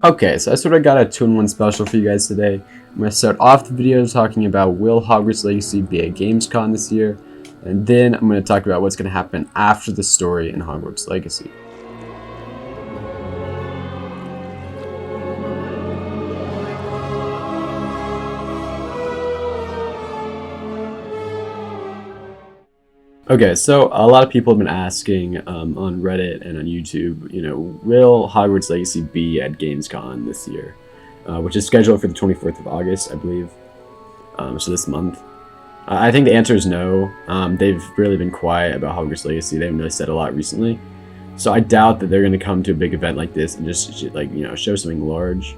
Okay, so I sort of got a 2-in-1 special for you guys today. I'm going to start off the video talking about will Hogwarts Legacy be at Gamescom this year, and then I'm going to talk about what's going to happen after the story in Hogwarts Legacy. Okay, so a lot of people have been asking on Reddit and on YouTube, will Hogwarts Legacy be at Gamescom this year? Which is scheduled for the 24th of August, I believe. So this month. I think the answer is no. They've really been quiet about Hogwarts Legacy. They haven't really said a lot recently. So I doubt that they're going to come to a big event like this and just show something large.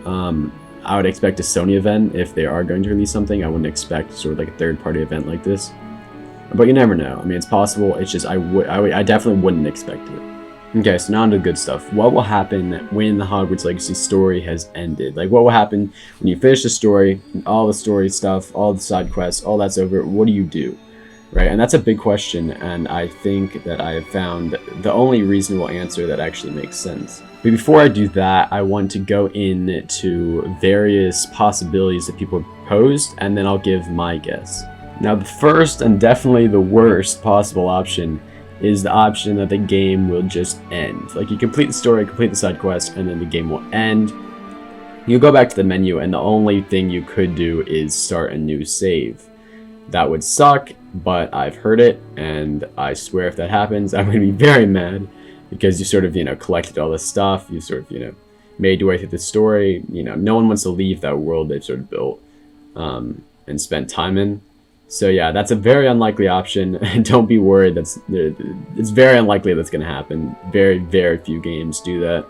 I would expect a Sony event if they are going to release something. I wouldn't expect sort of like a third-party event like this. But you never know. I mean, it's possible. It's just I definitely wouldn't expect it. Okay, so now on to the good stuff. What will happen when the Hogwarts Legacy story has ended? Like, what will happen when you finish the story, all the story stuff, all the side quests, all that's over? What do you do? Right? And that's a big question, and I think that I have found the only reasonable answer that actually makes sense. But before I do that, I want to go into various possibilities that people have posed, and then I'll give my guess. Now, the first and definitely the worst possible option is the option that the game will just end. Like, you complete the story, complete the side quest, and then the game will end. You go back to the menu, and the only thing you could do is start a new save. That would suck, but I've heard it, and I swear if that happens, I'm going to be very mad, because you sort of, collected all this stuff, you sort of, made your way through the story, no one wants to leave that world they've sort of built, and spent time in. So yeah, that's a very unlikely option. Don't be worried. It's very unlikely that's going to happen. Very, very few games do that.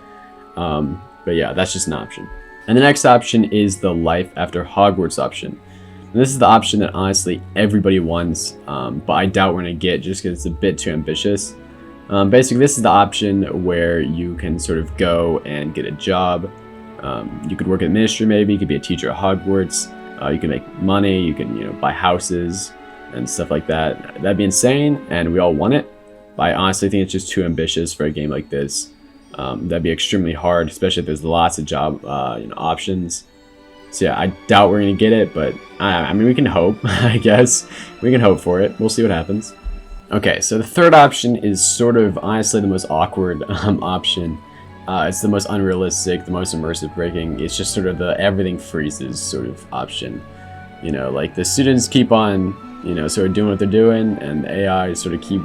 But yeah, that's just an option. And the next option is the Life After Hogwarts option. And this is the option that honestly everybody wants, but I doubt we're going to get just because it's a bit too ambitious. Basically, this is the option where you can sort of go and get a job. You could work at the ministry maybe. You could be a teacher at Hogwarts. You can make money, you can, buy houses and stuff like that. That'd be insane, and we all want it. But I honestly think it's just too ambitious for a game like this. That'd be extremely hard, especially if there's lots of job, options. So yeah, I doubt we're gonna get it, but I mean, we can hope. I guess we can hope for it. We'll see what happens. Okay, so the third option is sort of honestly the most awkward option. It's the most unrealistic, the most immersive breaking. It's just sort of the everything freezes sort of option. Like the students keep on, sort of doing what they're doing, and the AI sort of keep,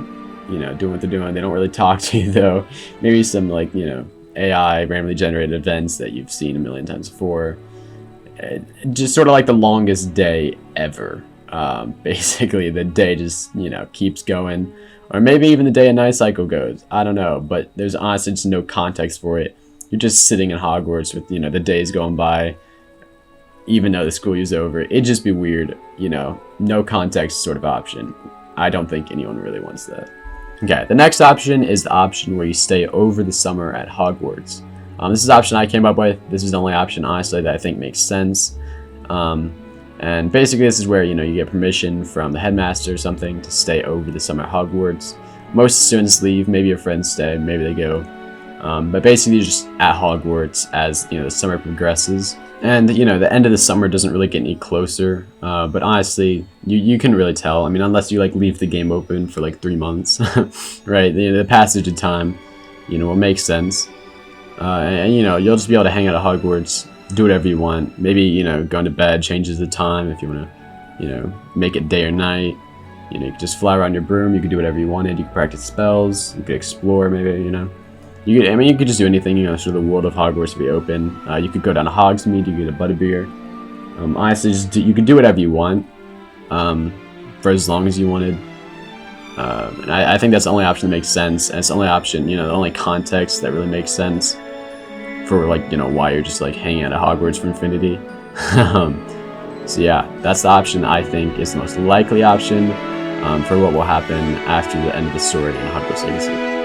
doing what they're doing. They don't really talk to you though. Maybe some like, AI randomly generated events that you've seen a million times before. Just sort of like the longest day ever. Basically, the day just, keeps going. Or maybe even the day and night cycle goes. I don't know, but there's honestly just no context for it. You're just sitting in Hogwarts with, the days going by, even though the school year's over. It'd just be weird, no context sort of option. I don't think anyone really wants that. Okay, the next option is the option where you stay over the summer at Hogwarts. This is the option I came up with. This is the only option, honestly, that I think makes sense. And basically this is where, you get permission from the headmaster or something to stay over the summer at Hogwarts. Most students leave, maybe your friends stay, maybe they go. But basically you're just at Hogwarts as, the summer progresses. And, the end of the summer doesn't really get any closer. But honestly, you can really tell. I mean, unless you, leave the game open for, 3 months, right? The passage of time, will make sense. And, you'll just be able to hang out at Hogwarts, do whatever you want. Maybe, going to bed changes the time if you want to, make it day or night. You could just fly around your broom. You could do whatever you wanted. You could practice spells. You could explore, maybe, You could just do anything, so the world of Hogwarts would be open. You could go down to Hogsmeade. You could get a butterbeer. Honestly, you could do whatever you want for as long as you wanted. And I think that's the only option that makes sense. And it's the only option, the only context that really makes sense for why you're just hanging out at Hogwarts for infinity. So yeah, that's the option I think is the most likely option for what will happen after the end of the story in Hogwarts Legacy.